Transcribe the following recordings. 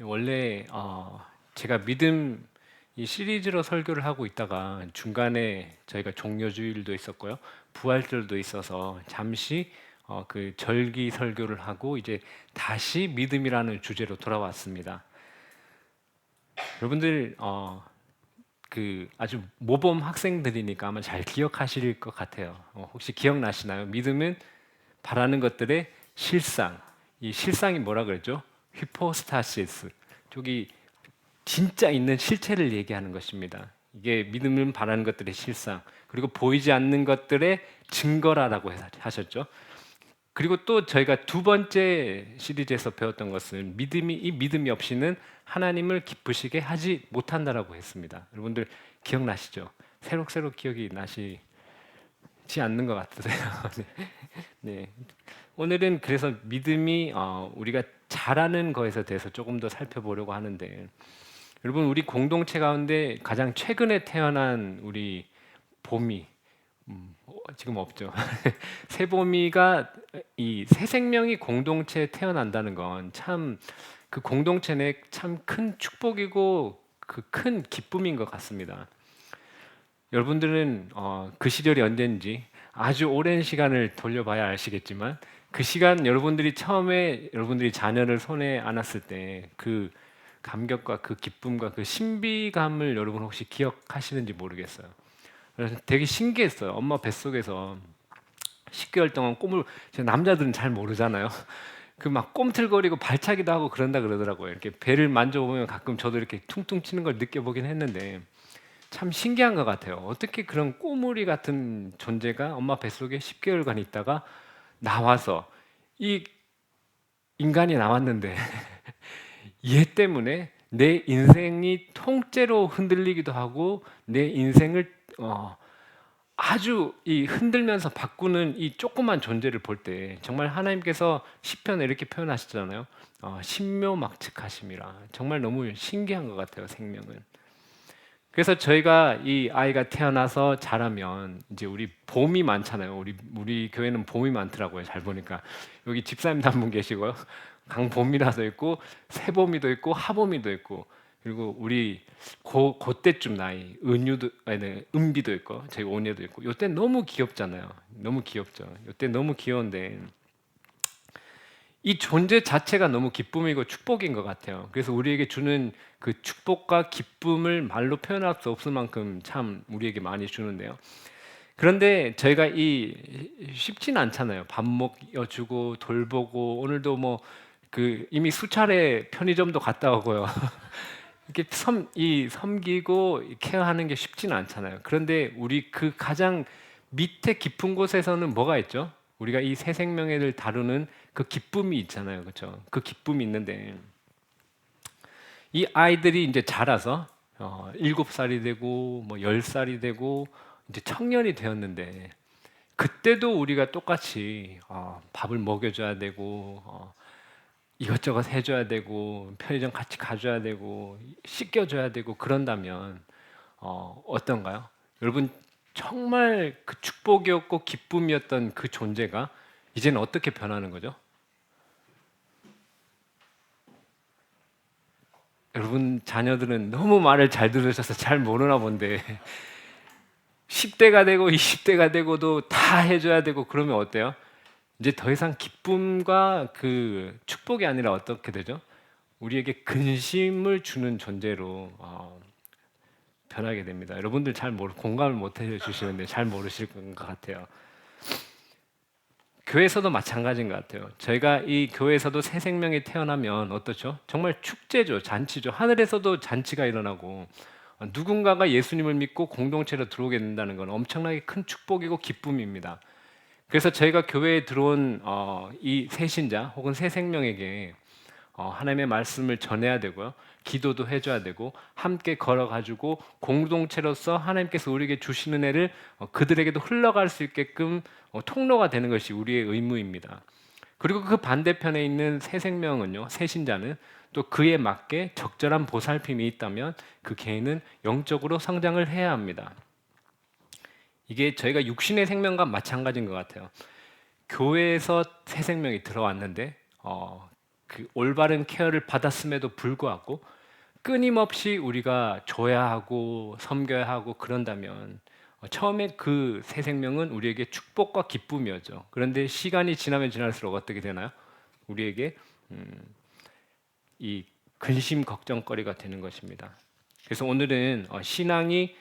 원래 제가 믿음 이 시리즈로 설교를 하고 있다가 중간에 저희가 종료주일도 있었고요, 부활절도 있어서 잠시 그 절기 설교를 하고 이제 다시 믿음이라는 주제로 돌아왔습니다. 여러분들 그 아주 모범 학생들이니까 아마 잘 기억하실 것 같아요. 혹시 기억나시나요? 믿음은 바라는 것들의 실상. 이 실상이 뭐라 그랬죠? 히포스타시스. 저기 진짜 있는 실체를 얘기하는 것입니다. 이게 믿음은 바라는 것들의 실상, 그리고 보이지 않는 것들의 증거라라고 하셨죠. 그리고 또 저희가 두 번째 시리즈에서 배웠던 것은 이 믿음이 없이는 하나님을 기쁘시게 하지 못한다라고 했습니다. 여러분들 기억나시죠? 새록새록 기억이 나시지 않는 것 같으세요? 네. 오늘은 그래서 믿음이 우리가 잘하는 거에서 대해서 조금 더 살펴보려고 하는데, 여러분 우리 공동체 가운데 가장 최근에 태어난 우리 봄이 지금 없죠. 새봄이가 이 새 생명이 공동체에 태어난다는 건 참 그 공동체 내 참 큰 축복이고 그 큰 기쁨인 것 같습니다. 여러분들은 그 시절이 언제인지 아주 오랜 시간을 돌려봐야 아시겠지만, 그 시간 여러분들이 처음에 여러분들이 자녀를 손에 안았을 때 그 감격과 그 기쁨과 그 신비감을 여러분 혹시 기억하시는지 모르겠어요. 그래서 되게 신기했어요. 엄마 뱃속에서 10개월 동안 꿈을, 남자들은 잘 모르잖아요. 그 막 꼼틀거리고 발차기도 하고 그런다 그러더라고요. 이렇게 배를 만져보면 가끔 저도 이렇게 퉁퉁 치는 걸 느껴보긴 했는데 참 신기한 것 같아요. 어떻게 그런 꼬물이 같은 존재가 엄마 뱃속에 10개월간 있다가 나와서, 이 인간이 나왔는데 얘 때문에 내 인생이 통째로 흔들리기도 하고 내 인생을 아주 이 흔들면서 바꾸는 이 조그만 존재를 볼 때 정말 하나님께서 시편에 이렇게 표현하시잖아요. 신묘막측하심이라. 정말 너무 신기한 것 같아요, 생명은. 그래서 저희가 이 아이가 태어나서 자라면 이제 우리 봄이 많잖아요. 우리 교회는 봄이 많더라고요. 잘 보니까 여기 집사님도 한 분 계시고요. 강봄이라도 있고 새봄이도 있고 하봄이도 있고, 그리고 우리 그때쯤 나이 은유도 아니 은비도 있고 저희 오녀도 있고, 요때 너무 귀엽잖아요. 너무 귀엽죠. 요때 너무 귀여운데 이 존재 자체가 너무 기쁨이고 축복인 것 같아요. 그래서 우리에게 주는 그 축복과 기쁨을 말로 표현할 수 없을 만큼 참 우리에게 많이 주는데요. 그런데 저희가 쉽지는 않잖아요. 밥 먹여주고 돌보고, 오늘도 뭐 그 이미 수차례 편의점도 갔다 오고요. 이렇게 섬기고 케어하는 게 쉽지는 않잖아요. 그런데 우리 그 가장 밑에 깊은 곳에서는 뭐가 있죠? 우리가 이 새 생명을 다루는 그 기쁨이 있잖아요, 그렇죠? 그 기쁨이 있는데 이 아이들이 이제 자라서 7살이 되고 뭐 10살이 되고 이제 청년이 되었는데, 그때도 우리가 똑같이 밥을 먹여줘야 되고 이것저것 해줘야 되고 편의점 같이 가줘야 되고 씻겨줘야 되고 그런다면 어떤가요? 여러분, 정말 그 축복이었고 기쁨이었던 그 존재가 이제는 어떻게 변하는 거죠? 여러분 자녀들은 너무 말을 잘 들으셔서 잘 모르나 본데 10대가 되고 20대가 되고도 다 해줘야 되고 그러면 어때요? 이제 더 이상 기쁨과 그 축복이 아니라 어떻게 되죠? 우리에게 근심을 주는 존재로 변하게 됩니다. 여러분들 공감을 못 해주시는데 잘 모르실 것 같아요. 교회에서도 마찬가지인 것 같아요. 저희가 이 교회에서도 새 생명이 태어나면 어떻죠? 정말 축제죠, 잔치죠. 하늘에서도 잔치가 일어나고 누군가가 예수님을 믿고 공동체로 들어오게 된다는 건 엄청나게 큰 축복이고 기쁨입니다. 그래서 저희가 교회에 들어온 이 새신자 혹은 새 생명에게 하나님의 말씀을 전해야 되고요. 기도도 해줘야 되고 함께 걸어가지고 공동체로서 하나님께서 우리에게 주시는 애를 그들에게도 흘러갈 수 있게끔 통로가 되는 것이 우리의 의무입니다. 그리고 그 반대편에 있는 새 생명은요, 새 신자는 또 그에 맞게 적절한 보살핌이 있다면 그 개인은 영적으로 성장을 해야 합니다. 이게 저희가 육신의 생명과 마찬가지인 것 같아요. 교회에서 새 생명이 들어왔는데 그 올바른 케어를 받았음에도 불구하고 끊임없이 우리가 줘야 하고 섬겨야 하고 그런다면 처음에 그 새 생명은 우리에게 축복과 기쁨이었죠. 그런데 시간이 지나면 지날수록 어떻게 되나요? 우리에게 이 근심 걱정거리가 되는 것입니다. 그래서 오늘은 신앙이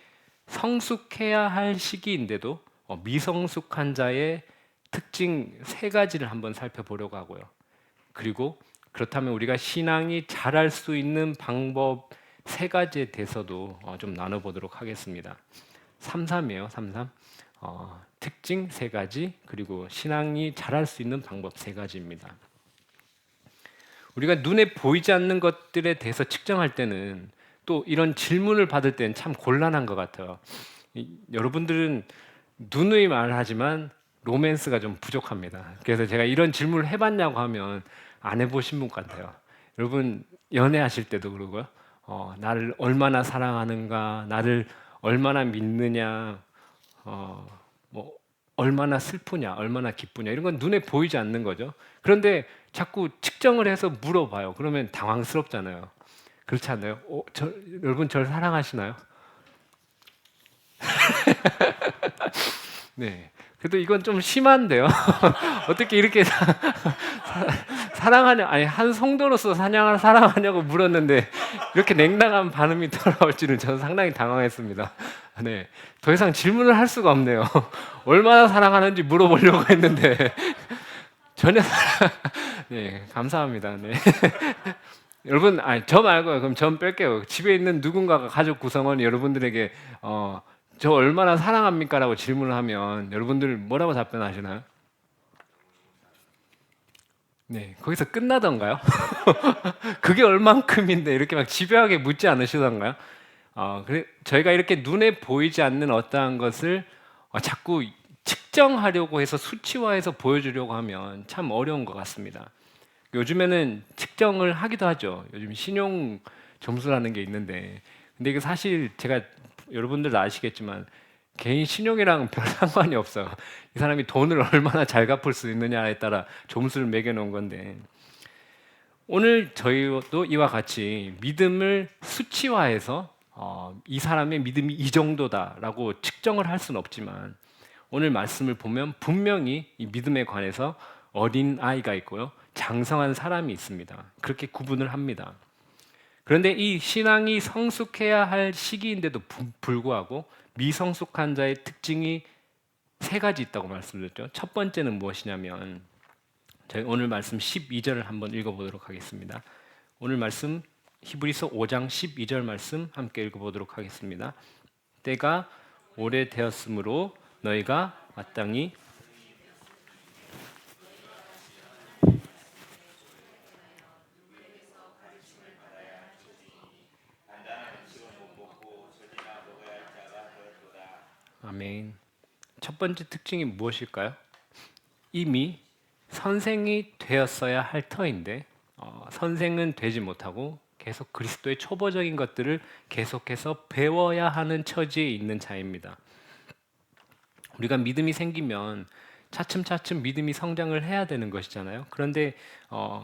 성숙해야 할 시기인데도 미성숙한 자의 특징 세 가지를 한번 살펴보려고 하고요. 그리고 그렇다면 우리가 신앙이 자랄 수 있는 방법 세 가지에 대해서도 좀 나눠보도록 하겠습니다. 3.3이에요. 3.3. 특징 세 가지 그리고 신앙이 자랄 수 있는 방법 세 가지입니다. 우리가 눈에 보이지 않는 것들에 대해서 측정할 때는 또 이런 질문을 받을 때는 참 곤란한 것 같아요. 여러분들은 누누이 말하지만 로맨스가 좀 부족합니다. 그래서 제가 이런 질문을 해봤냐고 하면 안 해보신 분 같아요. 여러분 연애하실 때도 그러고요. 나를 얼마나 사랑하는가, 나를 얼마나 믿느냐, 뭐 얼마나 슬프냐, 얼마나 기쁘냐 이런 건 눈에 보이지 않는 거죠. 그런데 자꾸 측정을 해서 물어봐요. 그러면 당황스럽잖아요. 그렇지 않나요? 여러분 저를 사랑하시나요? 네. 그래도 이건 좀 심한데요. 어떻게 이렇게 사랑하냐, 아니 한 성도로서 사랑하냐고 물었는데 이렇게 냉랭한 반응이 돌아올 줄은 저는 상당히 당황했습니다. 네, 더 이상 질문을 할 수가 없네요. 얼마나 사랑하는지 물어보려고 했는데 전혀 네, 감사합니다. 네. 여러분, 아니 저 말고요. 그럼 전 뺄게요. 집에 있는 누군가가 가족 구성원 여러분들에게 저 얼마나 사랑합니까라고 질문을 하면 여러분들 뭐라고 답변하시나요? 네, 거기서 끝나던가요? 그게 얼만큼인데 이렇게 막 집요하게 묻지 않으시던가요? 그래 저희가 이렇게 눈에 보이지 않는 어떠한 것을 자꾸 측정하려고 해서 수치화해서 보여주려고 하면 참 어려운 것 같습니다. 요즘에는 측정을 하기도 하죠. 요즘 신용 점수라는 게 있는데, 근데 이게 사실 제가 여러분들도 아시겠지만 개인 신용이랑 별 상관이 없어요. 이 사람이 돈을 얼마나 잘 갚을 수 있느냐에 따라 점수를 매겨놓은 건데, 오늘 저희도 이와 같이 믿음을 수치화해서 이 사람의 믿음이 이 정도다라고 측정을 할 수는 없지만 오늘 말씀을 보면 분명히 이 믿음에 관해서 어린 아이가 있고요, 장성한 사람이 있습니다. 그렇게 구분을 합니다. 그런데 이 신앙이 성숙해야 할 시기인데도 불구하고 미성숙한 자의 특징이 세 가지 있다고 말씀드렸죠. 첫 번째는 무엇이냐면 저희 오늘 말씀 12절을 한번 읽어보도록 하겠습니다. 오늘 말씀 히브리서 5장 12절 말씀 함께 읽어보도록 하겠습니다. 때가 오래되었으므로 너희가 마땅히 아멘. 첫 번째 특징이 무엇일까요? 이미 선생이 되었어야 할 터인데 선생은 되지 못하고 계속 그리스도의 초보적인 것들을 계속해서 배워야 하는 처지에 있는 자입니다. 우리가 믿음이 생기면 차츰차츰 믿음이 성장을 해야 되는 것이잖아요. 그런데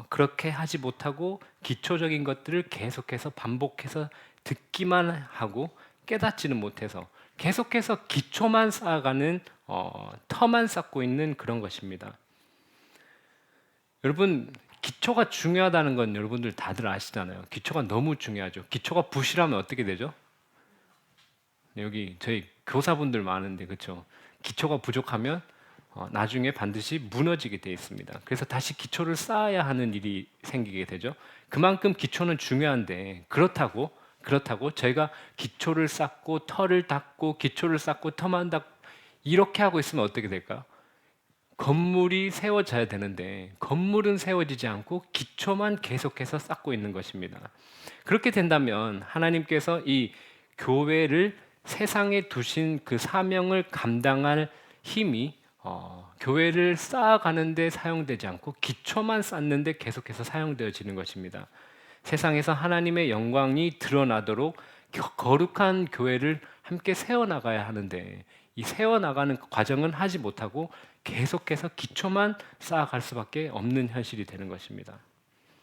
그렇게 하지 못하고 기초적인 것들을 계속해서 반복해서 듣기만 하고 깨닫지는 못해서 계속해서 기초만 쌓아가는 터만 쌓고 있는 그런 것입니다. 여러분 기초가 중요하다는 건 여러분들 다들 아시잖아요. 기초가 너무 중요하죠. 기초가 부실하면 어떻게 되죠? 여기 저희 교사분들 많은데 그렇죠? 기초가 부족하면 나중에 반드시 무너지게 되어 있습니다. 그래서 다시 기초를 쌓아야 하는 일이 생기게 되죠. 그만큼 기초는 중요한데 그렇다고 저희가 기초를 쌓고 터를 닦고 기초를 쌓고 터만 닦고 이렇게 하고 있으면 어떻게 될까요? 건물이 세워져야 되는데 건물은 세워지지 않고 기초만 계속해서 쌓고 있는 것입니다. 그렇게 된다면 하나님께서 이 교회를 세상에 두신 그 사명을 감당할 힘이 교회를 쌓아가는 데 사용되지 않고 기초만 쌓는 데 계속해서 사용되어지는 것입니다. 세상에서 하나님의 영광이 드러나도록 거룩한 교회를 함께 세워나가야 하는데 이 세워나가는 과정은 하지 못하고 계속해서 기초만 쌓아갈 수밖에 없는 현실이 되는 것입니다.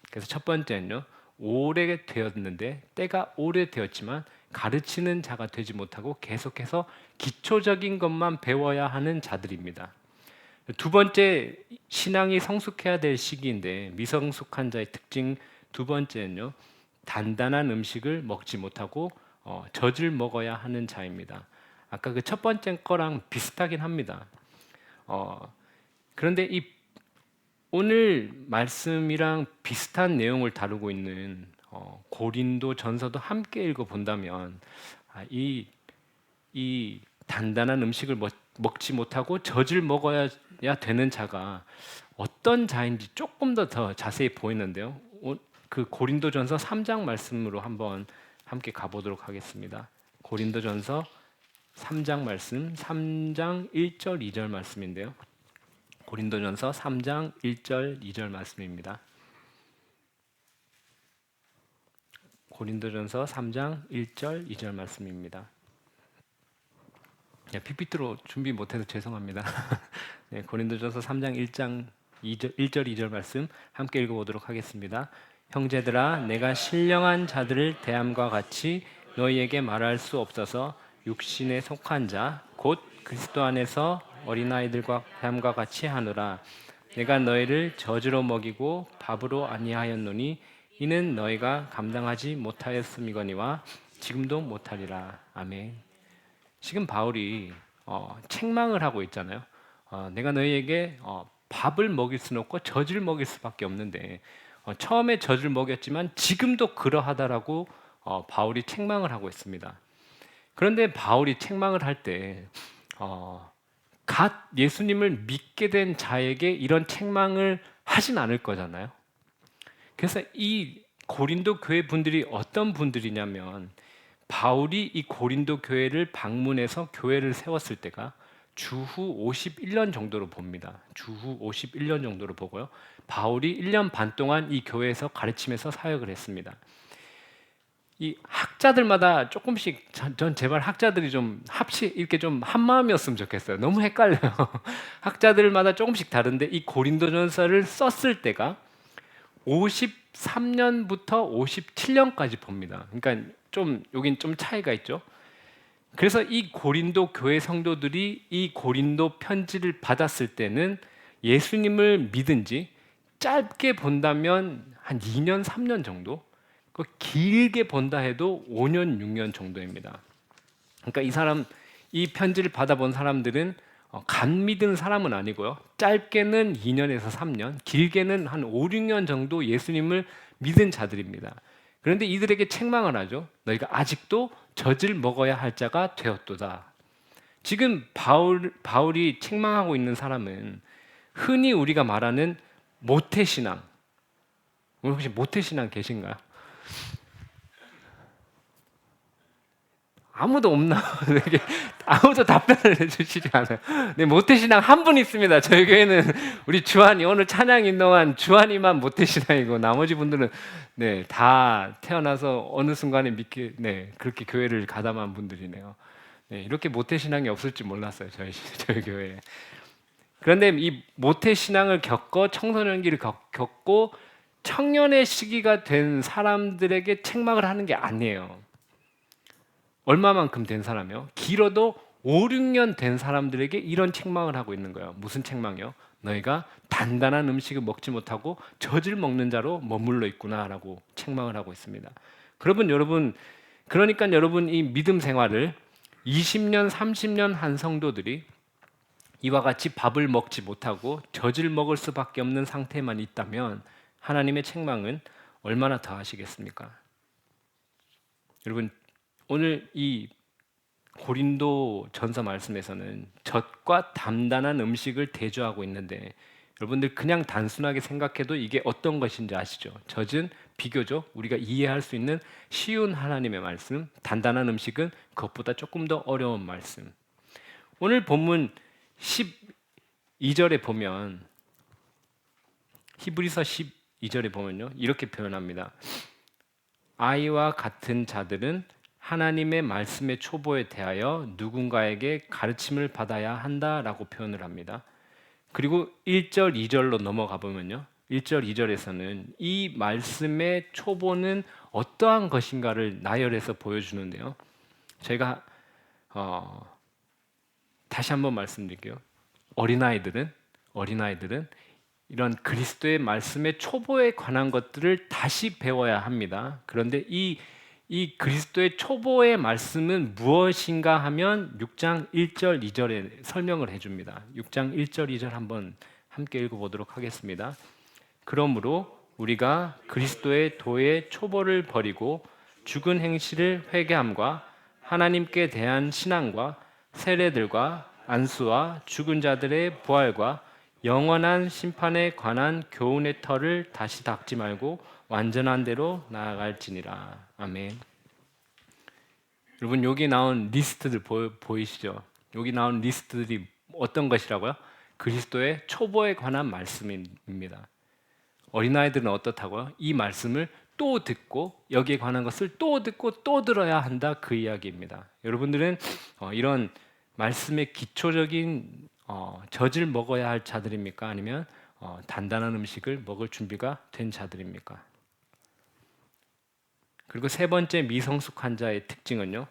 그래서 첫 번째는요. 오래되었는데 때가 오래되었지만 가르치는 자가 되지 못하고 계속해서 기초적인 것만 배워야 하는 자들입니다. 두 번째, 신앙이 성숙해야 될 시기인데 미성숙한 자의 특징 두 번째는요. 단단한 음식을 먹지 못하고 젖을 먹어야 하는 자입니다. 아까 그 첫 번째 거랑 비슷하긴 합니다. 그런데 이 오늘 말씀이랑 비슷한 내용을 다루고 있는 고린도 전서도 함께 읽어본다면 이 단단한 음식을 먹지 못하고 젖을 먹어야 되는 자가 어떤 자인지 조금 더 자세히 보이는데요. 그 고린도전서 3장 말씀으로 한번 함께 가보도록 하겠습니다. 고린도전서 3장 말씀, 3장 1절 2절 말씀인데요. 고린도전서 3장 1절 2절 말씀입니다. 고린도전서 3장 1절 2절 말씀입니다. PPT로 준비 못해서 죄송합니다. 네, 고린도전서 3장 1절 2절 말씀 함께 읽어보도록 하겠습니다. 형제들아, 내가 신령한 자들을 대함과 같이 너희에게 말할 수 없어서 육신에 속한 자 곧 그리스도 안에서 어린아이들과 대함과 같이 하노라. 내가 너희를 젖으로 먹이고 밥으로 아니하였노니 이는 너희가 감당하지 못하였음이거니와 지금도 못하리라. 아멘. 지금 바울이 책망을 하고 있잖아요. 내가 너희에게 밥을 먹일 수는 없고 젖을 먹일 수밖에 없는데 처음에 젖을 먹였지만 지금도 그러하다라고 바울이 책망을 하고 있습니다. 그런데 바울이 책망을 할 때 갓 예수님을 믿게 된 자에게 이런 책망을 하진 않을 거잖아요. 그래서 이 고린도 교회 분들이 어떤 분들이냐면 바울이 이 고린도 교회를 방문해서 교회를 세웠을 때가 주후 51년 정도로 봅니다. 주후 51년 정도로 보고요. 바울이 1년 반 동안 이 교회에서 가르치면서 사역을 했습니다. 이 학자들마다 조금씩 전 제발 학자들이 좀 이렇게 좀 한 마음이었으면 좋겠어요. 너무 헷갈려요. 학자들마다 조금씩 다른데 이 고린도전서를 썼을 때가 53년부터 57년까지 봅니다. 그러니까 여긴 좀 차이가 있죠. 그래서 이 고린도 교회 성도들이 이 고린도 편지를 받았을 때는 예수님을 믿은 지 짧게 본다면 한 2년, 3년 정도, 길게 본다 해도 5년, 6년 정도입니다. 그러니까 이 편지를 받아본 사람들은 간 믿은 사람은 아니고요. 짧게는 2년에서 3년, 길게는 한 5, 6년 정도 예수님을 믿은 자들입니다. 그런데 이들에게 책망을 하죠. 너희가 아직도 젖을 먹어야 할 자가 되었도다. 지금 바울이 책망하고 있는 사람은 흔히 우리가 말하는 모태신앙. 혹시 모태신앙 계신가요? 아무도 없나? 아무도 답변을 해주시지 않아요. 네, 모태신앙 한 분 있습니다. 저희 교회는 우리 주한이 오늘 찬양 인동한 주한이만 모태신앙이고 나머지 분들은 네, 다 태어나서 어느 순간에 믿게 그렇게 교회를 가담한 분들이네요. 네, 이렇게 모태신앙이 없을 줄 몰랐어요. 저희 교회에. 그런데 이 모태신앙을 겪고 청소년기를 겪고 청년의 시기가 된 사람들에게 책망을 하는 게 아니에요. 얼마만큼 된 사람이요? 길어도 5, 6년 된 사람들에게 이런 책망을 하고 있는 거예요. 무슨 책망이요? 너희가 단단한 음식을 먹지 못하고 젖을 먹는 자로 머물러 있구나라고 책망을 하고 있습니다. 그러니까 여러분 이 믿음 생활을 20년, 30년 한 성도들이 이와 같이 밥을 먹지 못하고 젖을 먹을 수밖에 없는 상태만 있다면 하나님의 책망은 얼마나 더 하시겠습니까? 여러분 오늘 이 고린도 전서 말씀에서는 젖과 단단한 음식을 대조하고 있는데 여러분들 그냥 단순하게 생각해도 이게 어떤 것인지 아시죠? 젖은 비교적 우리가 이해할 수 있는 쉬운 하나님의 말씀, 단단한 음식은 그것보다 조금 더 어려운 말씀. 오늘 본문 12절에 보면 히브리서 12절에 보면요 이렇게 표현합니다. 아이와 같은 자들은 하나님의 말씀의 초보에 대하여 누군가에게 가르침을 받아야 한다라고 표현을 합니다. 그리고 1절, 2절로 넘어가 보면요. 1절, 2절에서는 이 말씀의 초보는 어떠한 것인가를 나열해서 보여주는데요. 제가 다시 한번 말씀드릴게요. 어린아이들은 이런 그리스도의 말씀의 초보에 관한 것들을 다시 배워야 합니다. 그런데 이 그리스도의 초보의 말씀은 무엇인가 하면 6장 1절, 2절에 설명을 해줍니다. 6장 1절, 2절 한번 함께 읽어보도록 하겠습니다. 그러므로 우리가 그리스도의 도의 초보를 버리고 죽은 행실을 회개함과 하나님께 대한 신앙과 세례들과 안수와 죽은 자들의 부활과 영원한 심판에 관한 교훈의 털을 다시 닦지 말고 완전한 대로 나아갈지니라. 아멘. 여러분 여기 나온 리스트들 보이시죠? 여기 나온 리스트들이 어떤 것이라고요? 그리스도의 초보에 관한 말씀입니다. 어린아이들은 어떻다고요? 이 말씀을 또 듣고 여기에 관한 것을 또 듣고 또 들어야 한다, 그 이야기입니다. 여러분들은 이런 말씀의 기초적인 젖을 먹어야 할 자들입니까? 아니면 단단한 음식을 먹을 준비가 된 자들입니까? 그리고 세 번째 미성숙 환자의 특징은요.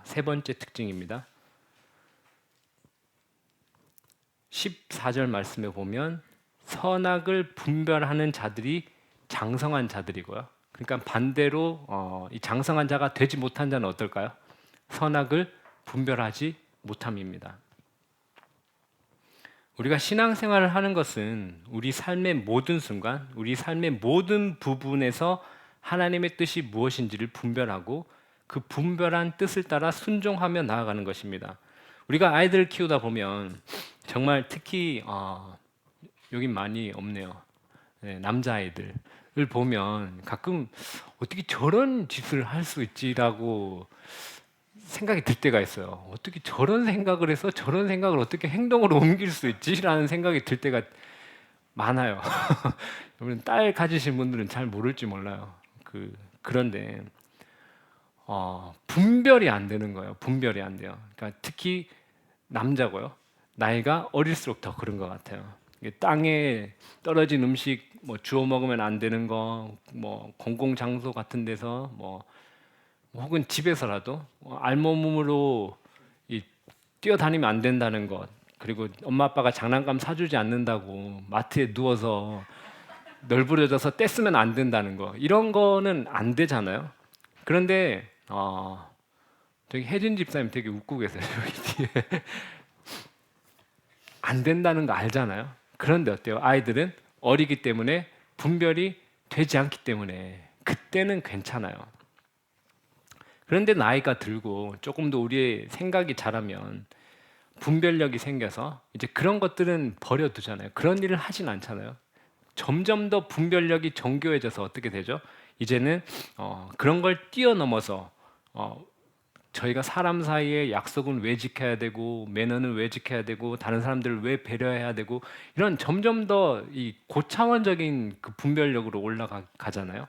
세 번째 특징입니다. 14절 말씀에 보면 선악을 분별하는 자들이 장성한 자들이고요. 그러니까 반대로 이 장성한 자가 되지 못한 자는 어떨까요? 선악을 분별하지 못함입니다. 우리가 신앙생활을 하는 것은 우리 삶의 모든 순간, 우리 삶의 모든 부분에서 하나님의 뜻이 무엇인지를 분별하고 그 분별한 뜻을 따라 순종하며 나아가는 것입니다. 우리가 아이들을 키우다 보면 정말 특히 여긴 많이 없네요. 네, 남자아이들을 보면 가끔 어떻게 저런 짓을 할 수 있지라고 생각이 들 때가 있어요. 어떻게 저런 생각을 해서 저런 생각을 어떻게 행동으로 옮길 수 있지라는 생각이 들 때가 많아요. 여러분 딸 가지신 분들은 잘 모를지 몰라요. 그런데 분별이 안 되는 거예요. 분별이 안 돼요. 그러니까 특히 남자고요. 나이가 어릴수록 더 그런 것 같아요. 땅에 떨어진 음식 뭐 주워 먹으면 안 되는 거, 뭐 공공 장소 같은 데서 뭐 혹은 집에서라도 알몸으로 뛰어다니면 안 된다는 것, 그리고 엄마 아빠가 장난감 사주지 않는다고 마트에 누워서 널브러져서 떼쓰면 안 된다는 거, 이런 거는 안 되잖아요. 그런데 저기 혜진 집사님 되게 웃고 계세요. 여기 뒤에. 안 된다는 거 알잖아요. 그런데 어때요? 아이들은 어리기 때문에 분별이 되지 않기 때문에 그때는 괜찮아요. 그런데 나이가 들고 조금 더 우리의 생각이 자라면 분별력이 생겨서 이제 그런 것들은 버려두잖아요. 그런 일을 하진 않잖아요. 점점 더 분별력이 정교해져서 어떻게 되죠? 이제는 그런 걸 뛰어넘어서 저희가 사람 사이에 약속은 왜 지켜야 되고 매너는 왜 지켜야 되고 다른 사람들을 왜 배려해야 되고 이런 점점 더 이 고차원적인 그 분별력으로 올라가잖아요.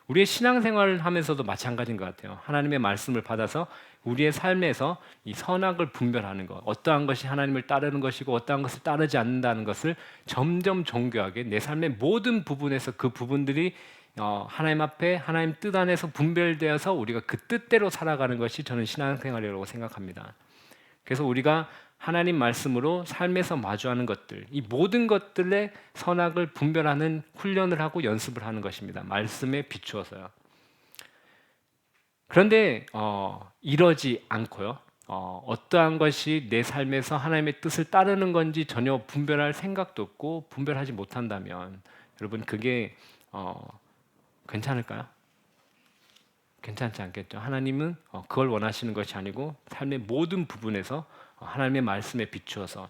우리의 신앙생활을 하면서도 마찬가지인 것 같아요. 하나님의 말씀을 받아서 우리의 삶에서 이 선악을 분별하는 것, 어떠한 것이 하나님을 따르는 것이고 어떠한 것을 따르지 않는다는 것을 점점 정교하게 내 삶의 모든 부분에서 그 부분들이 하나님 앞에 하나님 뜻 안에서 분별되어서 우리가 그 뜻대로 살아가는 것이 저는 신앙생활이라고 생각합니다. 그래서 우리가 하나님 말씀으로 삶에서 마주하는 것들, 이 모든 것들의 선악을 분별하는 훈련을 하고 연습을 하는 것입니다. 말씀에 비추어서요. 그런데 이러지 않고요. 어떠한 것이 내 삶에서 하나님의 뜻을 따르는 건지 전혀 분별할 생각도 없고 분별하지 못한다면 여러분 그게 괜찮을까요? 괜찮지 않겠죠. 하나님은 그걸 원하시는 것이 아니고 삶의 모든 부분에서 하나님의 말씀에 비추어서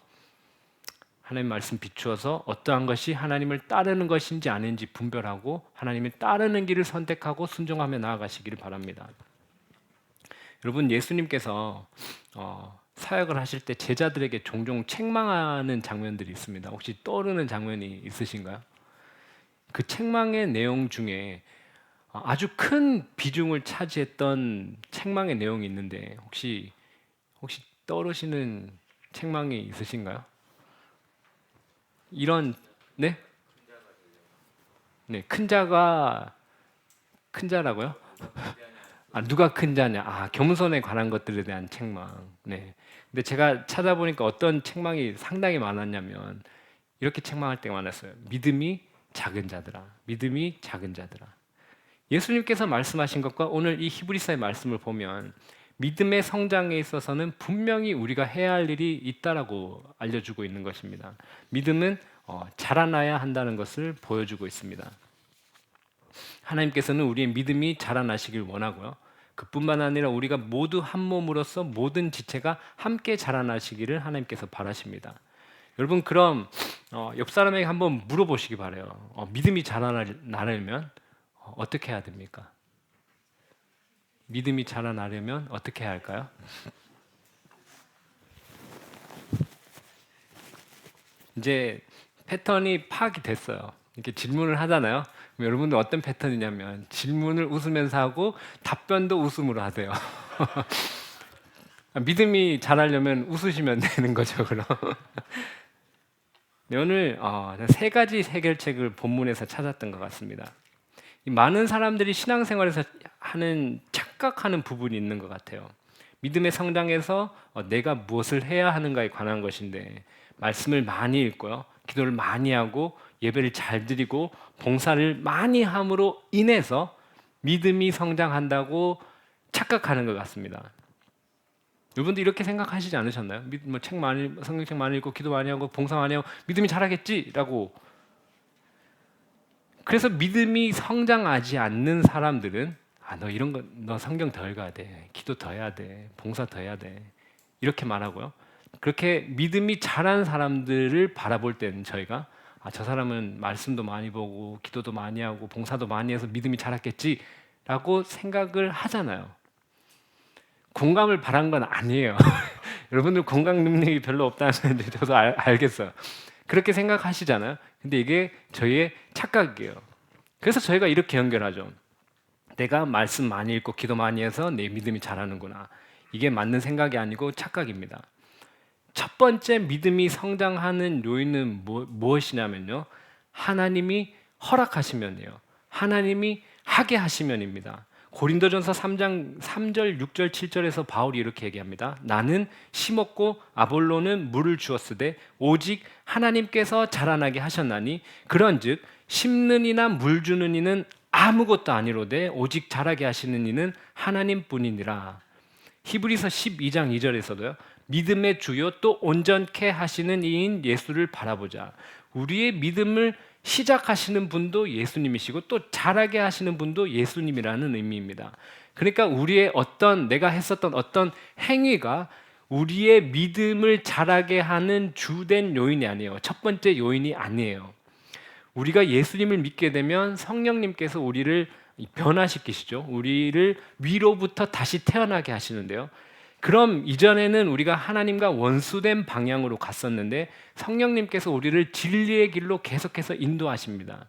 하나님의 말씀 비추어서 어떠한 것이 하나님을 따르는 것인지 아닌지 분별하고 하나님을 따르는 길을 선택하고 순종하며 나아가시기를 바랍니다. 여러분 예수님께서 사역을 하실 때 제자들에게 종종 책망하는 장면들이 있습니다. 혹시 떠오르는 장면이 있으신가요? 그 책망의 내용 중에 아주 큰 비중을 차지했던 책망의 내용이 있는데 혹시 떠오르시는 책망이 있으신가요? 이런 네? 네, 큰 자라고요? 누가 큰 자냐? 겸손에 관한 것들에 대한 책망. 네. 근데 제가 찾아보니까 어떤 책망이 상당히 많았냐면 이렇게 책망할 때가 많았어요. 믿음이 작은 자들아. 믿음이 작은 자들아. 예수님께서 말씀하신 것과 오늘 이 히브리서의 말씀을 보면 믿음의 성장에 있어서는 분명히 우리가 해야 할 일이 있다라고 알려주고 있는 것입니다. 믿음은 자라나야 한다는 것을 보여주고 있습니다. 하나님께서는 우리의 믿음이 자라나시길 원하고요. 그뿐만 아니라 우리가 모두 한 몸으로서 모든 지체가 함께 자라나시기를 하나님께서 바라십니다. 여러분 그럼 옆 사람에게 한번 물어보시기 바래요. 믿음이 자라나려면 어떻게 해야 됩니까? 믿음이 자라나려면 어떻게 해야 할까요? 이제 패턴이 파악이 됐어요. 이렇게 질문을 하잖아요. 그럼 여러분들 어떤 패턴이냐면 질문을 웃으면서 하고 답변도 웃음으로 하세요. 믿음이 자라려면 웃으시면 되는 거죠, 그럼. 네, 오늘 세 가지 해결책을 본문에서 찾았던 것 같습니다. 많은 사람들이 신앙생활에서 하는 착각하는 부분이 있는 것 같아요. 믿음의 성장에서 내가 무엇을 해야 하는가에 관한 것인데 말씀을 많이 읽고요, 기도를 많이 하고 예배를 잘 드리고 봉사를 많이 함으로 인해서 믿음이 성장한다고 착각하는 것 같습니다. 여러분도 이렇게 생각하시지 않으셨나요? 성경책 많이 읽고 기도 많이 하고 봉사 많이 하고 믿음이 자라겠지라고. 그래서 믿음이 성장하지 않는 사람들은 너 성경 더 읽어야 돼, 기도 더 해야 돼, 봉사 더 해야 돼 이렇게 말하고요. 그렇게 믿음이 자란 사람들을 바라볼 때는 저희가 저 사람은 말씀도 많이 보고 기도도 많이 하고 봉사도 많이 해서 믿음이 자랐겠지라고 생각을 하잖아요. 공감을 바란 건 아니에요. 여러분들 공감 능력이 별로 없다는 저도 알겠어요. 그렇게 생각하시잖아요. 근데 이게 저희의 착각이에요. 그래서 저희가 이렇게 연결하죠. 내가 말씀 많이 읽고 기도 많이 해서 내 믿음이 자라는구나. 이게 맞는 생각이 아니고 착각입니다. 첫 번째 믿음이 성장하는 요인은 무엇이냐면요, 하나님이 허락하시면이에요. 하나님이 하게 하시면입니다. 고린도전서 3장 3절, 6절, 7절에서 바울이 이렇게 얘기합니다. 나는 심었고 아볼로는 물을 주었으되 오직 하나님께서 자라나게 하셨나니 그런즉 심는 이나 물 주는 이는 아무것도 아니로되 오직 자라게 하시는 이는 하나님뿐이니라. 히브리서 12장 2절에서도요. 믿음의 주요 또 온전케 하시는 이인 예수를 바라보자. 우리의 믿음을 시작하시는 분도 예수님이시고 또 자라게 하시는 분도 예수님이라는 의미입니다. 그러니까 내가 했었던 어떤 행위가 우리의 믿음을 자라게 하는 주된 요인이 아니에요. 첫 번째 요인이 아니에요. 우리가 예수님을 믿게 되면 성령님께서 우리를 변화시키시죠. 우리를 위로부터 다시 태어나게 하시는데요. 그럼 이전에는 우리가 하나님과 원수된 방향으로 갔었는데 성령님께서 우리를 진리의 길로 계속해서 인도하십니다.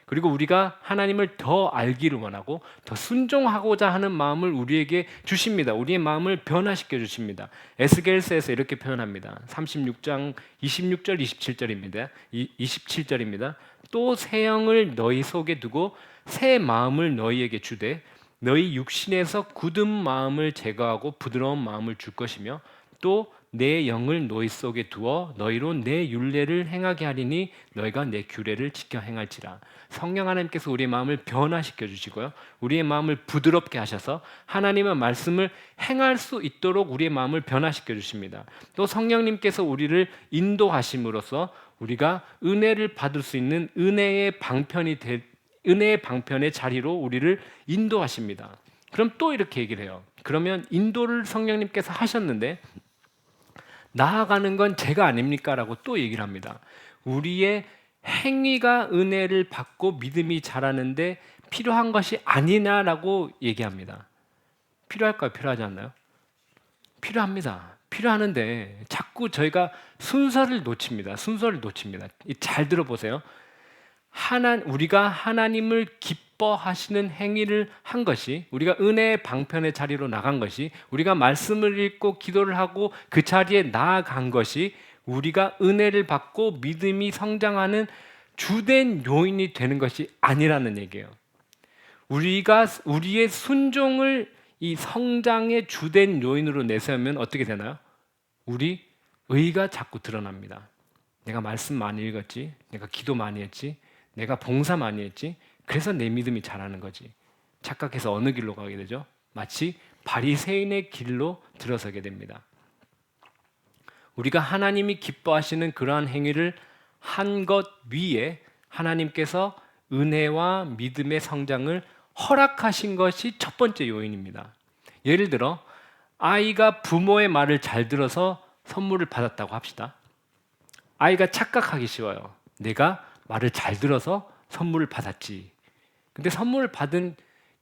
그리고 우리가 하나님을 더 알기를 원하고 더 순종하고자 하는 마음을 우리에게 주십니다. 우리의 마음을 변화시켜 주십니다. 에스겔서에서 이렇게 표현합니다. 36장 26절 27절입니다. 27절입니다. 또 새 영을 너희 속에 두고 새 마음을 너희에게 주되 너희 육신에서 굳은 마음을 제거하고 부드러운 마음을 줄 것이며 또 내 영을 너희 속에 두어 너희로 내 율례를 행하게 하리니 너희가 내 규례를 지켜 행할지라. 성령 하나님께서 우리의 마음을 변화시켜 주시고요, 우리의 마음을 부드럽게 하셔서 하나님의 말씀을 행할 수 있도록 우리의 마음을 변화시켜 주십니다. 또 성령님께서 우리를 인도하심으로써 우리가 은혜를 받을 수 있는 은혜의 방편의 자리로 우리를 인도하십니다. 그럼 또 이렇게 얘기를 해요. 그러면 인도를 성령님께서 하셨는데 나아가는 건 제가 아닙니까? 라고 또 얘기를 합니다. 우리의 행위가 은혜를 받고 믿음이 자라는데 필요한 것이 아니냐라고 얘기합니다. 필요할까요? 필요하지 않나요? 필요합니다. 필요하는데 자꾸 저희가 순서를 놓칩니다. 잘 들어보세요. 우리가 하나님을 기뻐하시는 행위를 한 것이, 우리가 은혜의 방편의 자리로 나간 것이, 우리가 말씀을 읽고 기도를 하고 그 자리에 나아간 것이 우리가 은혜를 받고 믿음이 성장하는 주된 요인이 되는 것이 아니라는 얘기예요. 우리의 순종을 이 성장의 주된 요인으로 내세우면 어떻게 되나요? 우리 의가 자꾸 드러납니다. 내가 말씀 많이 읽었지, 내가 기도 많이 했지, 내가 봉사 많이 했지, 그래서 내 믿음이 자라는 거지. 착각해서 어느 길로 가게 되죠? 마치 바리새인의 길로 들어서게 됩니다. 우리가 하나님이 기뻐하시는 그러한 행위를 한 것 위에 하나님께서 은혜와 믿음의 성장을 허락하신 것이 첫 번째 요인입니다. 예를 들어 아이가 부모의 말을 잘 들어서 선물을 받았다고 합시다. 아이가 착각하기 쉬워요. 내가 말을 잘 들어서 선물을 받았지. 근데 선물을 받은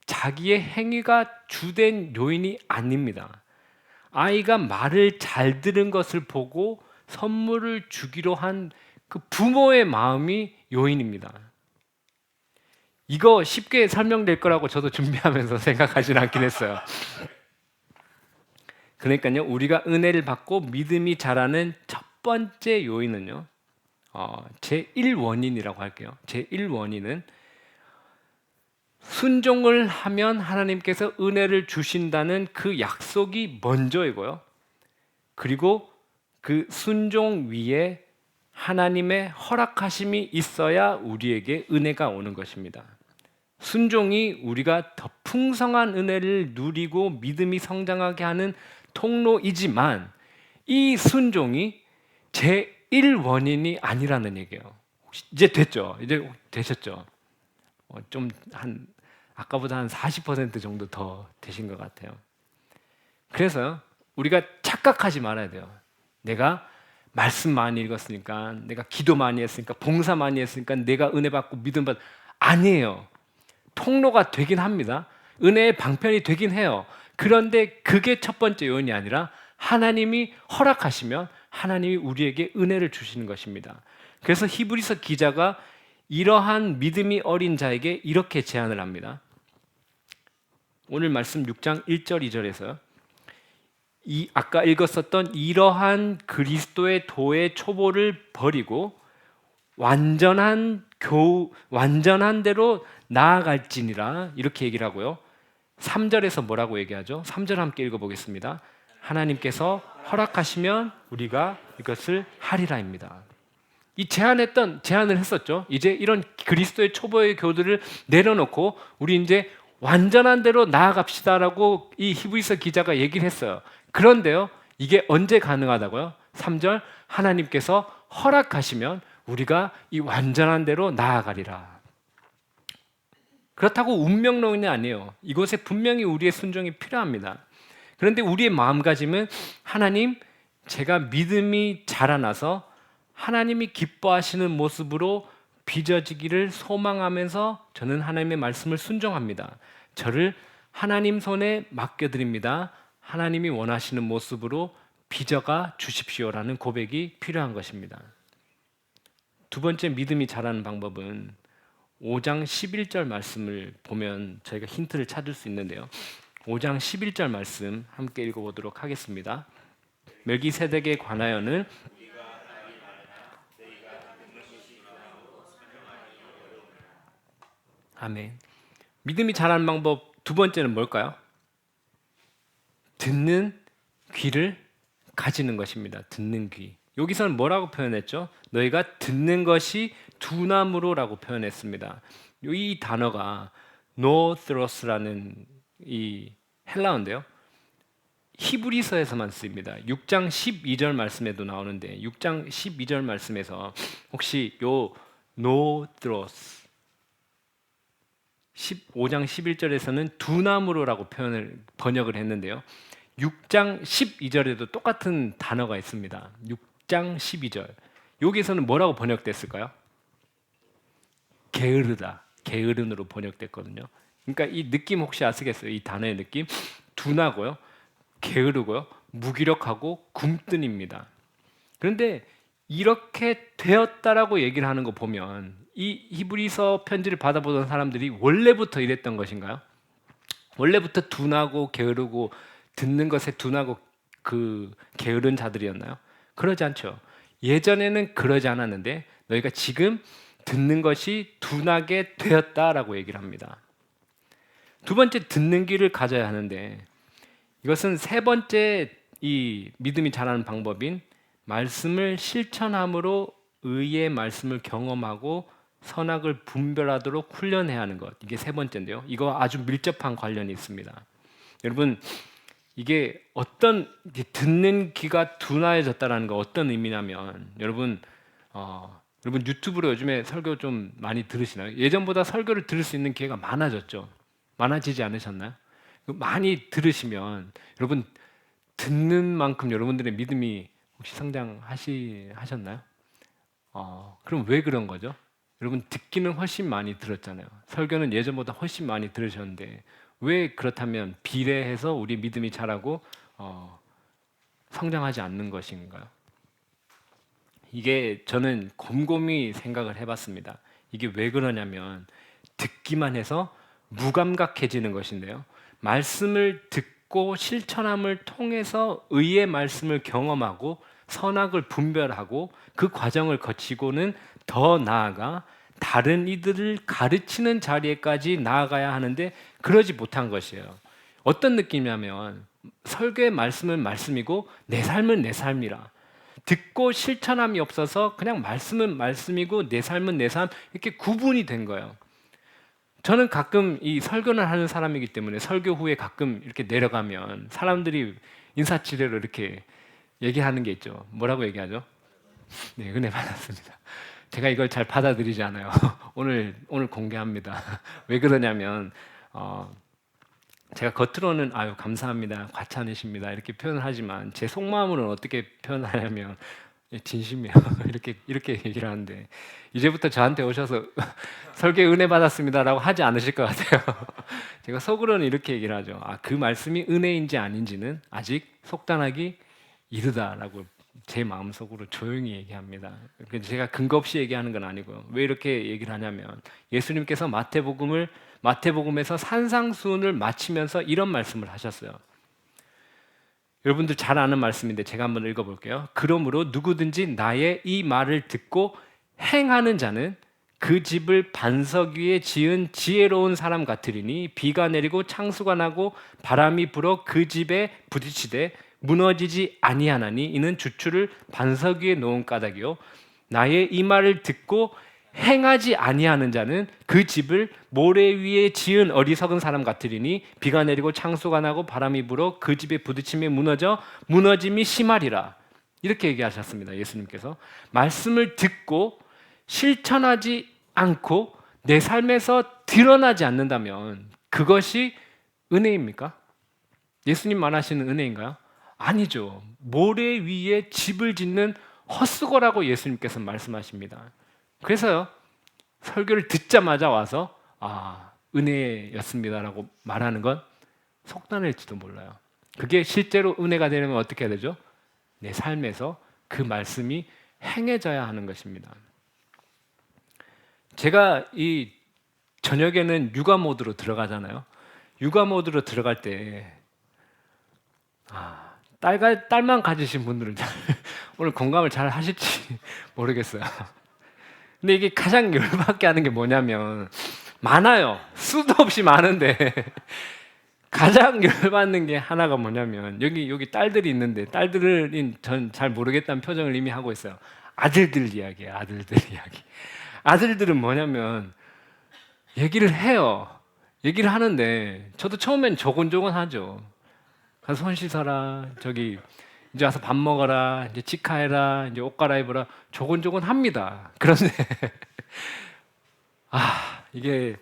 자기의 행위가 주된 요인이 아닙니다. 아이가 말을 잘 들은 것을 보고 선물을 주기로 한 그 부모의 마음이 요인입니다. 이거 쉽게 설명될 거라고 저도 준비하면서 생각하진 않긴 했어요. 그러니까요, 우리가 은혜를 받고 믿음이 자라는 첫 번째 요인은요, 제1원인이라고 할게요. 제1원인은 순종을 하면 하나님께서 은혜를 주신다는 그 약속이 먼저이고요. 그리고 그 순종 위에 하나님의 허락하심이 있어야 우리에게 은혜가 오는 것입니다. 순종이 우리가 더 풍성한 은혜를 누리고 믿음이 성장하게 하는 통로이지만 이 순종이 제1원인이 아니라는 얘기예요. 이제 됐죠? 이제 되셨죠? 좀 한 아까보다 한 40% 정도 더 되신 것 같아요. 그래서 우리가 착각하지 말아야 돼요. 내가 말씀 많이 읽었으니까, 내가 기도 많이 했으니까, 봉사 많이 했으니까 내가 은혜 받고 믿음 받 아니에요. 통로가 되긴 합니다. 은혜의 방편이 되긴 해요. 그런데 그게 첫 번째 요인이 아니라 하나님이 허락하시면 하나님이 우리에게 은혜를 주시는 것입니다. 그래서 히브리서 기자가 이러한 믿음이 어린 자에게 이렇게 제안을 합니다. 오늘 말씀 6장 1절 2절에서요. 아까 읽었었던 이러한 그리스도의 도의 초보를 버리고 완전한 대로 나아갈지니라 이렇게 얘기를 하고요. 3절에서 뭐라고 얘기하죠? 3절 함께 읽어보겠습니다. 하나님께서 허락하시면 우리가 이것을 하리라입니다. 이 제안을 했었죠. 이제 이런 그리스도의 초보의 교들을 내려놓고 우리 이제 완전한 대로 나아갑시다라고 이 히브리서 기자가 얘기를 했어요. 그런데요, 이게 언제 가능하다고요? 3절, 하나님께서 허락하시면 우리가 이 완전한 대로 나아가리라. 그렇다고 운명론이 아니에요. 이곳에 분명히 우리의 순종이 필요합니다. 그런데 우리의 마음가짐은 하나님, 제가 믿음이 자라나서 하나님이 기뻐하시는 모습으로 빚어지기를 소망하면서 저는 하나님의 말씀을 순종합니다. 저를 하나님 손에 맡겨드립니다. 하나님이 원하시는 모습으로 빚어가 주십시오라는 고백이 필요한 것입니다. 두 번째 믿음이 자라는 방법은 5장 11절 말씀을 보면 저희가 힌트를 찾을 수 있는데요. 5장 11절 말씀 함께 읽어보도록 하겠습니다. 멜기세덱에 관하여는 아멘. 믿음이 자라는 방법 두 번째는 뭘까요? 듣는 귀를 가지는 것입니다. 듣는 귀. 여기서는 뭐라고 표현했죠? 너희가 듣는 것이 두나무로라고 표현했습니다. 이 단어가 노트로스라는 이 헬라어인데요. 히브리서에서만 쓰입니다. 6장 12절 말씀에도 나오는데 6장 12절 말씀에서 혹시 요 노트로스 15장 11절에서는 두나무로라고 번역을 했는데요. 6장 12절에도 똑같은 단어가 있습니다. 6장 12절. 여기에서는 뭐라고 번역됐을까요? 게으르다. 게으른으로 번역됐거든요. 그러니까 이 느낌 혹시 아시겠어요? 이 단어의 느낌? 둔하고요. 게으르고요. 무기력하고 굼뜬입니다. 그런데 이렇게 되었다라고 얘기를 하는 거 보면 이 히브리서 편지를 받아보던 사람들이 원래부터 이랬던 것인가요? 원래부터 둔하고 게으르고 듣는 것에 둔하고 그 게으른 자들이었나요? 그러지 않죠. 예전에는 그러지 않았는데 너희가 지금 듣는 것이 둔하게 되었다라고 얘기를 합니다. 두 번째, 듣는 귀를 가져야 하는데, 이것은 세 번째 이 믿음이 자라는 방법인 말씀을 실천함으로 의의 말씀을 경험하고 선악을 분별하도록 훈련해야 하는 것. 이게 세 번째인데요. 이거 아주 밀접한 관련이 있습니다. 여러분, 이게 듣는 귀가 둔화해졌다라는 거 어떤 의미냐면, 여러분 유튜브로 요즘에 설교 좀 많이 들으시나요? 예전보다 설교를 들을 수 있는 기회가 많아졌죠. 많아지지 않으셨나요? 많이 들으시면 여러분 듣는 만큼 여러분들의 믿음이 혹시 성장하셨나요? 그럼 왜 그런 거죠? 여러분 듣기는 훨씬 많이 들었잖아요. 설교는 예전보다 훨씬 많이 들으셨는데 왜 그렇다면 비례해서 우리 믿음이 자라고 성장하지 않는 것인가요? 이게 저는 곰곰이 생각을 해봤습니다. 이게 왜 그러냐면 듣기만 해서 무감각해지는 것인데요. 말씀을 듣고 실천함을 통해서 의의 말씀을 경험하고 선악을 분별하고 그 과정을 거치고는 더 나아가 다른 이들을 가르치는 자리에까지 나아가야 하는데 그러지 못한 것이에요. 어떤 느낌이냐면 설교의 말씀은 말씀이고 내 삶은 내 삶이라. 듣고 실천함이 없어서 그냥 말씀은 말씀이고 내 삶은 내 삶 이렇게 구분이 된 거예요. 저는 가끔 이 설교를 하는 사람이기 때문에 설교 후에 가끔 이렇게 내려가면 사람들이 인사치레로 이렇게 얘기하는 게 있죠. 뭐라고 얘기하죠? 네, 은혜 받았습니다. 제가 이걸 잘 받아들이지 않아요. 오늘 공개합니다. 왜 그러냐면 제가 겉으로는 아유 감사합니다, 과찬이십니다 이렇게 표현을 하지만 제 속마음으로는 어떻게 표현하냐면 진심이에요. 이렇게 얘기를 하는데 이제부터 저한테 오셔서 설교 은혜 받았습니다라고 하지 않으실 것 같아요. 제가 속으로는 이렇게 얘기를 하죠. 그 말씀이 은혜인지 아닌지는 아직 속단하기 이르다라고 제 마음속으로 조용히 얘기합니다. 제가 근거 없이 얘기하는 건 아니고요. 왜 이렇게 얘기를 하냐면 예수님께서 마태복음에서 산상수훈을 마치면서 이런 말씀을 하셨어요. 여러분들 잘 아는 말씀인데 제가 한번 읽어볼게요. 그러므로 누구든지 나의 이 말을 듣고 행하는 자는 그 집을 반석 위에 지은 지혜로운 사람 같으리니 비가 내리고 창수가 나고 바람이 불어 그 집에 부딪히되 무너지지 아니하나니 이는 주추를 반석 위에 놓은 까닭이요 나의 이 말을 듣고 행하지 아니하는 자는 그 집을 모래 위에 지은 어리석은 사람 같으리니 비가 내리고 창수가 나고 바람이 불어 그 집에 부딪히며 무너짐이 심하리라. 이렇게 얘기하셨습니다. 예수님께서 말씀을 듣고 실천하지 않고 내 삶에서 드러나지 않는다면 그것이 은혜입니까? 예수님 말하시는 은혜인가요? 아니죠. 모래 위에 집을 짓는 헛수고라고 예수님께서 말씀하십니다. 그래서요, 설교를 듣자마자 와서 은혜였습니다라고 말하는 건 속단일지도 몰라요. 그게 실제로 은혜가 되려면 어떻게 해야 되죠? 내 삶에서 그 말씀이 행해져야 하는 것입니다. 제가 이 저녁에는 육아 모드로 들어가잖아요. 육아 모드로 들어갈 때 딸만 가지신 분들은 오늘 공감을 잘 하실지 모르겠어요. 근데 이게 가장 열받게 하는 게 뭐냐면 많아요. 수도 없이 많은데 가장 열받는 게 하나가 뭐냐면 여기 딸들이 있는데 딸들은 전 잘 모르겠다는 표정을 이미 하고 있어요. 아들들 이야기예요. 아들들 이야기. 아들들은 뭐냐면 얘기를 해요. 얘기를 하는데 저도 처음엔 조곤조곤하죠. 가서 손 씻어라. 저기 이제 와서 밥 먹어라. 이제 치카해라. 이제 옷 갈아입어라. 조곤조곤합니다. 그런데 이게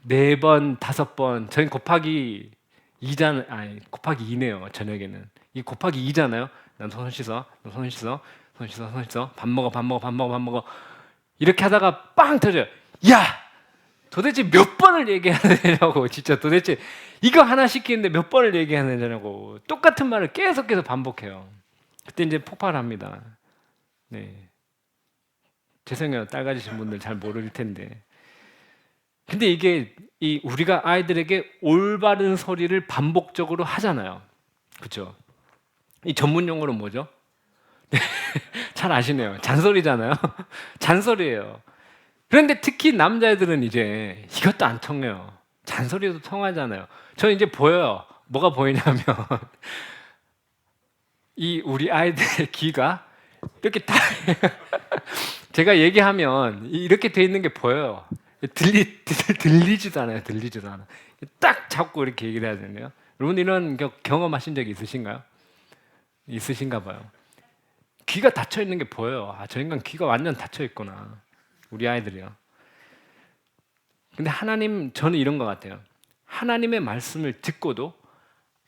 4번, 5번. 저희 곱하기 2네요. 저녁에는. 이 곱하기 2잖아요. 난 손 씻어. 손 씻어. 밥 먹어. 이렇게 하다가 빵 터져요. 야! 도대체 몇 번을 얘기해야 되냐고. 진짜 도대체 이거 하나 시키는데 몇 번을 얘기해야 되냐고. 똑같은 말을 계속해서 반복해요. 그때 이제 폭발합니다. 네. 죄송해요. 딸 가지신 분들 잘 모를 텐데. 근데 이게 우리가 아이들에게 올바른 소리를 반복적으로 하잖아요. 그렇죠? 이 전문 용어로 뭐죠? 잘 아시네요. 잔소리잖아요. 잔소리예요. 그런데 특히 남자애들은 이제 이것도 안 통해요. 잔소리도 통하잖아요. 저는 이제 보여요. 뭐가 보이냐면 이 우리 아이들의 귀가 이렇게 딱 제가 얘기하면 이렇게 돼 있는 게 보여요. 들리지도 않아요. 들리지도 않아. 딱 잡고 이렇게 얘기를 해야 되네요. 여러분 이런 경험하신 적이 있으신가요? 있으신가 봐요. 귀가 닫혀 있는 게 보여요. 아, 저 인간 귀가 완전 닫혀 있구나. 우리 아이들이요. 근데 하나님, 저는 이런 것 같아요. 하나님의 말씀을 듣고도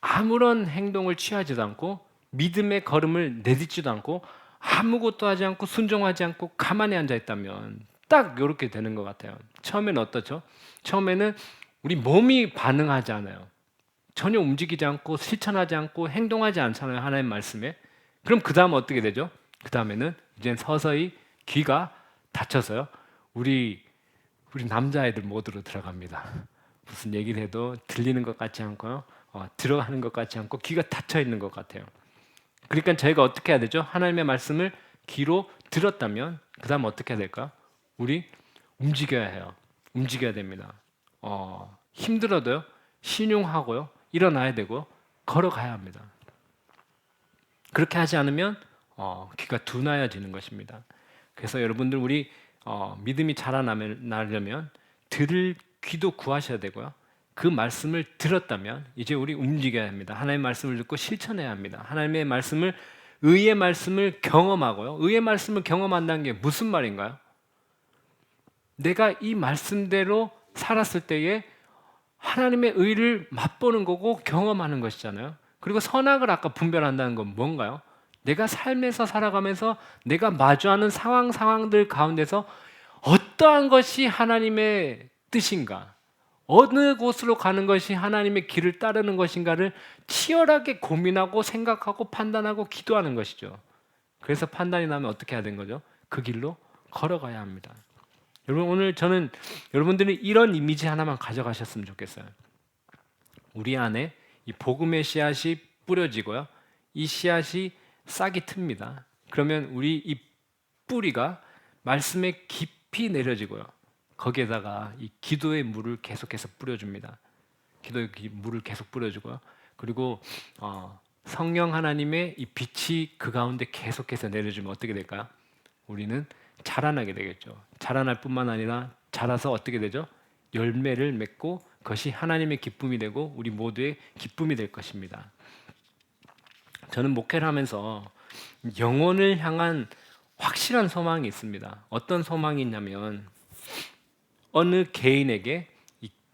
아무런 행동을 취하지도 않고 믿음의 걸음을 내딛지도 않고 아무것도 하지 않고 순종하지 않고 가만히 앉아 있다면 딱 이렇게 되는 것 같아요. 처음에는 어떻죠? 처음에는 우리 몸이 반응하지 않아요. 전혀 움직이지 않고 실천하지 않고 행동하지 않잖아요. 하나님 말씀에. 그럼 그 다음 어떻게 되죠? 그 다음에는 이제 서서히 귀가 닫혀서요. 우리 남자애들 모드로 들어갑니다. 무슨 얘기를 해도 들리는 것 같지 않고요. 들어가는 것 같지 않고 귀가 닫혀 있는 것 같아요. 그러니까 저희가 어떻게 해야 되죠? 하나님의 말씀을 귀로 들었다면 그 다음 어떻게 해야 될까? 우리 움직여야 해요. 움직여야 됩니다. 힘들어도요. 신용하고요. 일어나야 되고 걸어가야 합니다. 그렇게 하지 않으면 귀가 둔하여지는 것입니다. 그래서 여러분들 우리 믿음이 자라나려면 들을 귀도 구하셔야 되고요. 그 말씀을 들었다면 이제 우리 움직여야 합니다. 하나님의 말씀을 듣고 실천해야 합니다. 하나님의 말씀을 의의 말씀을 경험하고요. 의의 말씀을 경험한다는 게 무슨 말인가요? 내가 이 말씀대로 살았을 때에 하나님의 의를 맛보는 거고 경험하는 것이잖아요. 그리고 선악을 아까 분별한다는 건 뭔가요? 내가 삶에서 살아가면서 내가 마주하는 상황들 가운데서 어떠한 것이 하나님의 뜻인가? 어느 곳으로 가는 것이 하나님의 길을 따르는 것인가를 치열하게 고민하고 생각하고 판단하고 기도하는 것이죠. 그래서 판단이 나면 어떻게 해야 되는 거죠? 그 길로 걸어가야 합니다. 여러분 오늘 저는 여러분들이 이런 이미지 하나만 가져가셨으면 좋겠어요. 우리 안에 이 복음의 씨앗이 뿌려지고요. 이 씨앗이 싹이 틉니다. 그러면 우리 이 뿌리가 말씀에 깊이 내려지고요. 거기에다가 이 기도의 물을 계속해서 뿌려줍니다. 기도의 물을 계속 뿌려주고요. 그리고 성령 하나님의 이 빛이 그 가운데 계속해서 내려주면 어떻게 될까요? 우리는 자라나게 되겠죠. 자라날 뿐만 아니라 자라서 어떻게 되죠? 열매를 맺고 그것이 하나님의 기쁨이 되고 우리 모두의 기쁨이 될 것입니다. 저는 목회를 하면서 영혼을 향한 확실한 소망이 있습니다. 어떤 소망이 있냐면 어느 개인에게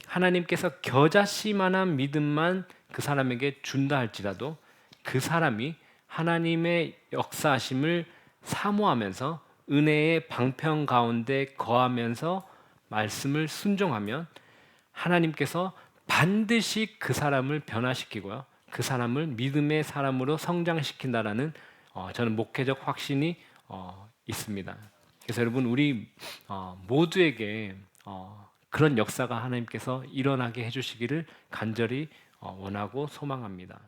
하나님께서 겨자씨만한 믿음만 그 사람에게 준다 할지라도 그 사람이 하나님의 역사하심을 사모하면서 은혜의 방편 가운데 거하면서 말씀을 순종하면 하나님께서 반드시 그 사람을 변화시키고요. 그 사람을 믿음의 사람으로 성장시킨다라는 저는 목회적 확신이 있습니다. 그래서 여러분 우리 모두에게 그런 역사가 하나님께서 일어나게 해주시기를 간절히 원하고 소망합니다.